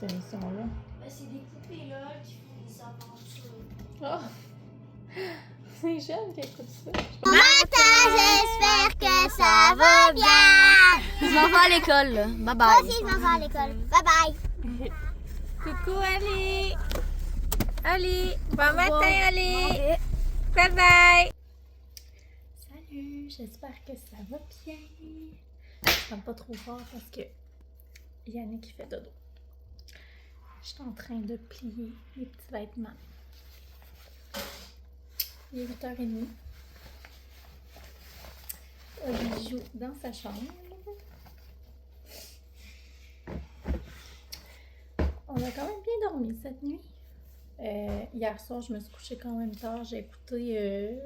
cette émission-là? Ben, c'est des poupées là qui font des aventures. Oh! C'est jeune qui écoute ça. Matin, j'espère que ça va bien. Je m'en vais à l'école là. Bye Moi bye. aussi, je m'en vais à l'école. Bye bye. Coucou Ali! Ali! Bon matin Ali! Bye bye! Salut, j'espère que ça va bien. Je parle pas trop fort parce que Yannick fait dodo. Je suis en train de plier les petits vêtements. Il est 8h30. Oli joue dans sa chambre. On a quand même bien dormi cette nuit. Hier soir, je me suis couchée quand même tard. J'ai écouté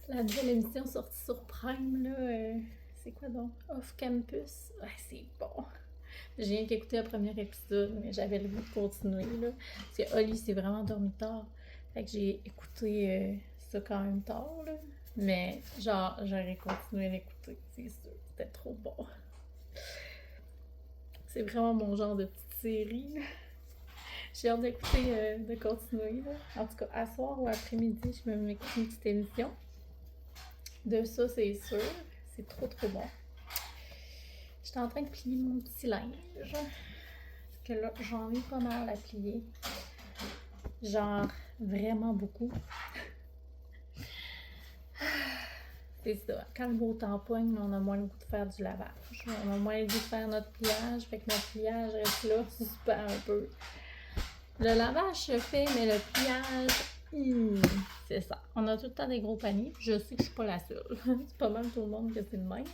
la nouvelle émission sortie sur Prime. Là, c'est quoi donc? Off Campus. Ouais, c'est bon. J'ai rien qu'écouté le premier épisode, mais j'avais le goût de continuer. Là, parce que Oli s'est vraiment dormi tard. Fait que j'ai écouté ça quand même tard. Là. Mais genre, j'aurais continué à l'écouter. C'est sûr. C'était trop bon. C'est vraiment mon genre de petite série. Là. J'ai hâte d'écouter, de continuer. Là. En tout cas, à soir ou après-midi, je me mets une petite émission. De ça, c'est sûr. C'est trop bon. J'étais en train de plier mon petit linge. Parce que là, j'en ai pas mal à plier. Genre, vraiment beaucoup. C'est ça. Quand le beau temps pogne, on a moins le goût de faire du lavage. On a moins le goût de faire notre pliage. Fait que notre pliage reste là, suspend un peu. Le lavage se fait, mais le pliage, c'est ça. On a tout le temps des gros paniers. Je sais que je suis pas la seule. C'est pas mal tout le monde que c'est le même.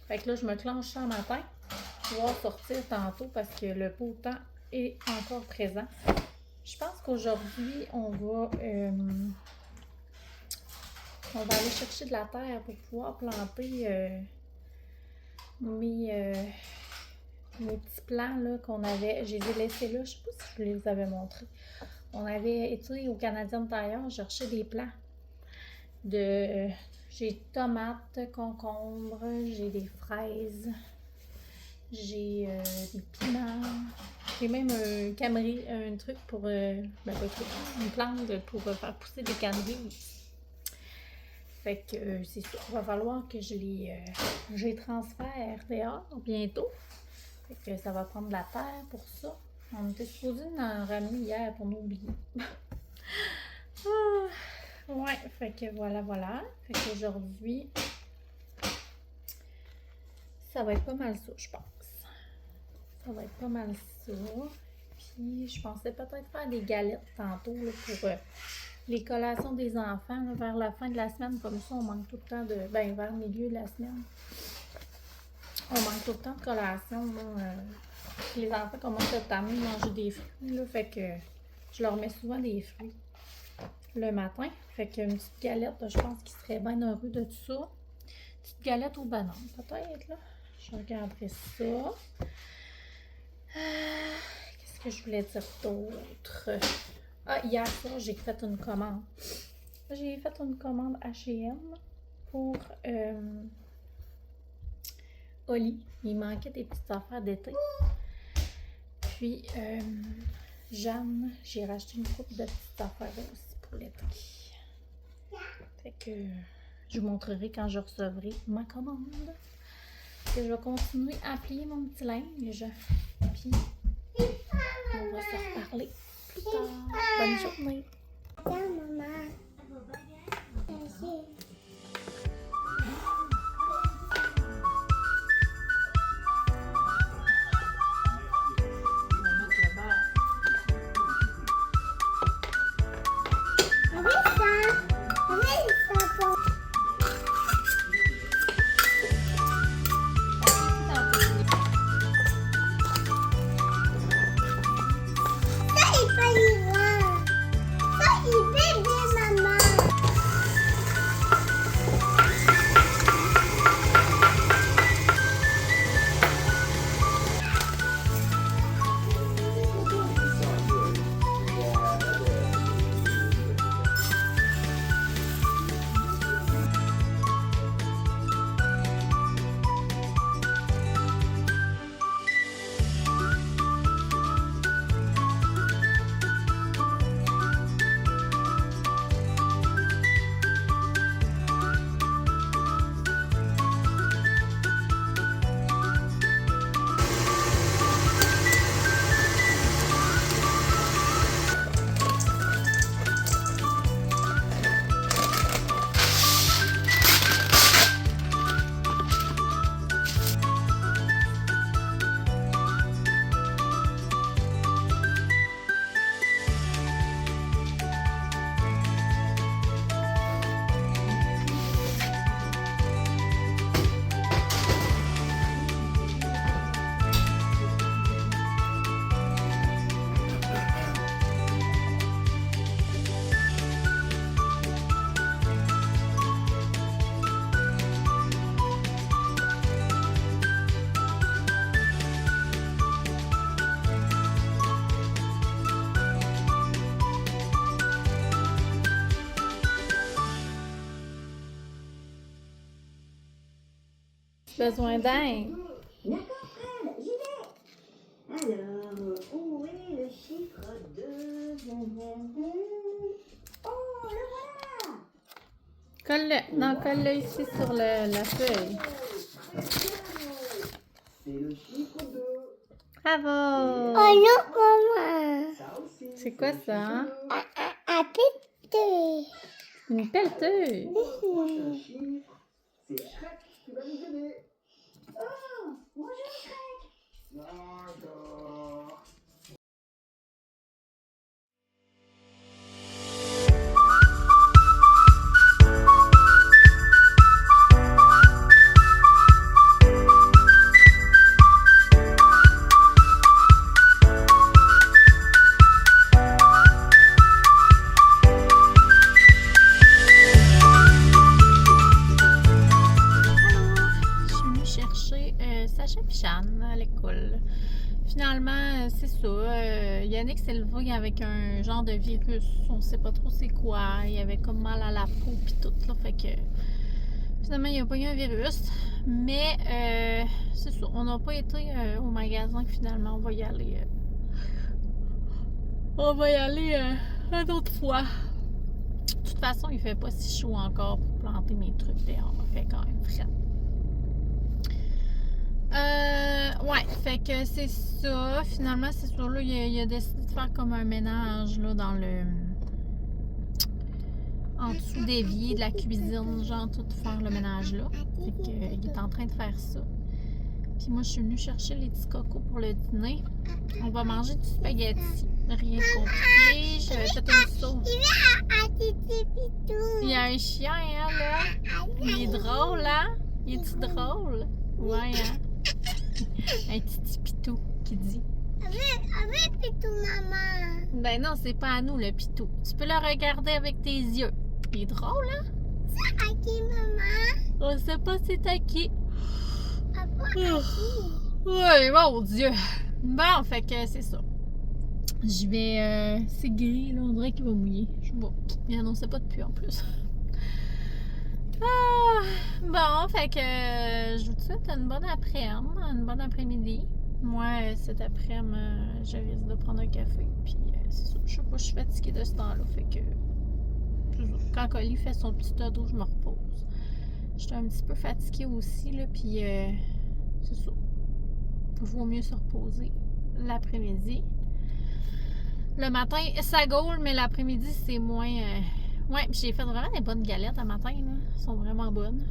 Fait que là, je me clenche ça matin. Je vais sortir tantôt parce que le beau temps est encore présent. Je pense qu'aujourd'hui, on va aller chercher de la terre pour pouvoir planter mes petits plants là, qu'on avait. Je les ai laissés là. Je sais pas si je les avais montrés. On avait été au Canadien Tire chercher des plants j'ai tomates, concombres, j'ai des fraises, j'ai des piments, j'ai même un camry, un truc pour une plante pour faire pousser des cannelés. Fait que c'est sûr, il va falloir que je les transfère dehors bientôt. Fait que ça va prendre de la terre pour ça. On était supposé en ramener hier pour nous oublier. Ouais, fait que voilà. Fait qu'aujourd'hui, ça va être pas mal ça, je pense. Ça va être pas mal ça. Puis, je pensais peut-être faire des galettes tantôt là, pour les collations des enfants là, vers la fin de la semaine. Comme ça, on manque tout le temps de... Ben, vers le milieu de la semaine. On manque tout le temps de collations. Là, les enfants commencent à tanner de manger des fruits. Là, fait que je leur mets souvent des fruits le matin. Fait qu'une petite galette, je pense qu'ils seraient bien heureux de tout ça. Petite galette aux bananes, peut-être, là. Je regarderai ça. Qu'est-ce que je voulais dire d'autre? Ah, hier soir, j'ai fait une commande. J'ai fait une commande H&M pour Oli. Il manquait des petites affaires d'été. Puis, Jeanne, j'ai racheté une couple de petites affaires aussi pour l'été. Fait que je vous montrerai quand je recevrai ma commande. Et je vais continuer à plier mon petit linge. Puis, on va se reparler plus tard. Bonne journée. Ciao, maman. Merci. Besoin d'aide. D'accord, Fred, j'y vais. Alors, où est le chiffre 2? Oh, le voilà. Colle-le. Non, colle-le ici sur la feuille. C'est le chiffre 2. Bravo! Oh non, maman. Ça aussi. C'est quoi ça? Hein? À péter. Une pelleteuse. Prochain chiffre, c'est Shrek qui va nous aider. Oh, bonjour, Shrek. D'accord. Je suis venue chercher Sacha et Jeanne à l'école. Finalement, c'est ça. Yannick s'est levé avec un genre de virus. On sait pas trop c'est quoi. Il avait comme mal à la peau pis tout. Là, fait que finalement, il a pas eu un virus. Mais c'est ça. On n'a pas été au magasin. Finalement, on va y aller. Une autre fois. De toute façon, il fait pas si chaud encore pour planter mes trucs dehors. Il fait quand même frais. Ouais, fait que c'est ça. Finalement, c'est sûr, là, il a décidé de faire comme un ménage là, dans le. En dessous des l'évier de la cuisine, genre tout faire le ménage là. Fait que, il est en train de faire ça. Puis moi, je suis venue chercher les petits cocos pour le dîner. On va manger du spaghetti. Rien de compliqué. J'avais fait une sauce. À Titi Pitou. Il y a un chien, hein, là. Il est drôle, hein? Il est-tu drôle? Ouais, hein? Un petit pitou qui dit. Avec Pitou, maman. Ben non, c'est pas à nous, le pitou. Tu peux le regarder avec tes yeux. Il est drôle, hein? À qui, maman? On sait pas c'est à qui. Papa, Oui, mon Dieu. Bon, fait que c'est ça. Je vais... c'est gris, là. On dirait qu'il va mouiller. Je sais pas. Il annonçait pas de pluie, en plus. Ah, bon, fait que je vous souhaite une bonne après-midi, une bonne après-midi. Moi, cet après-midi, je risque de prendre un café. Puis, c'est ça. Je sais pas, je suis fatiguée de ce temps-là. Fait que, quand Colly fait son petit dodo, je me repose. J'étais un petit peu fatiguée aussi, là. Puis, c'est ça. Il vaut mieux se reposer l'après-midi. Le matin, ça gaule, mais l'après-midi, c'est moins. Ouais, j'ai fait vraiment des bonnes galettes le matin, là. Elles sont vraiment bonnes.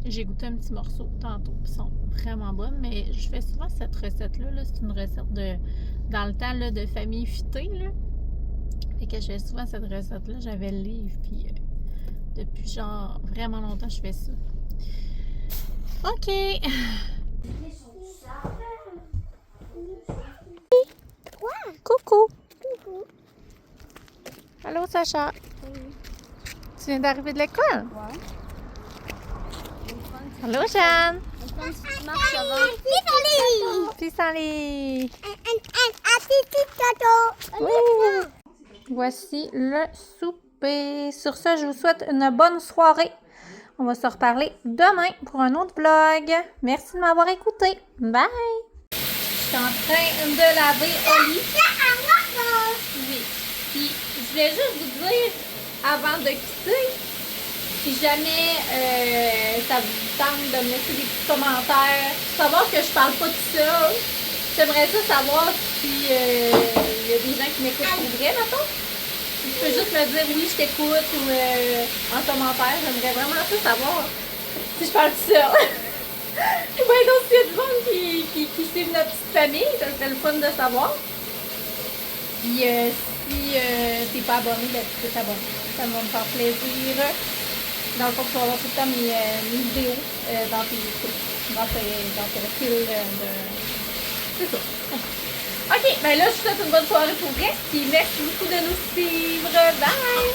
J'ai goûté un petit morceau tantôt, puis sont vraiment bonnes, mais je fais souvent cette recette-là. Là. C'est une recette de dans le temps là, de famille fitée, là. Fait que je fais souvent cette recette-là. J'avais le livre, puis depuis genre vraiment longtemps, je fais ça. OK! Coucou! Allô, Sacha? Tu viens d'arriver de l'école? Ouais. Allô, Jeanne? Tu marches avant. Pissenlit! À Titi Toto. Oui! Voici le souper. Sur ce, je vous souhaite une bonne soirée. On va se reparler demain pour un autre vlog. Merci de m'avoir écouté. Bye! Je suis en train de laver Oli. Oui. Puis, je voulais juste vous dire, avant de quitter, si jamais ça vous tente de me laisser des petits commentaires, savoir que je parle pas tout seul, j'aimerais ça savoir si il y a des gens qui m'écoutent pour vrai, mettons. Tu peux juste me dire oui, je t'écoute ou en commentaire. J'aimerais vraiment ça savoir si je parle tout seul. Ouais, donc s'il y a du monde qui suit notre petite famille, ça serait le fun de savoir. Puis si t'es pas abonné, ben tu peux t'abonner. Ça va me faire plaisir. Dans le fond, tu vas avoir tout le temps mes vidéos dans tes ton fil de... C'est ça. OK, ben là, je vous souhaite une bonne soirée pour vrai. Puis merci beaucoup de nous suivre. Bye!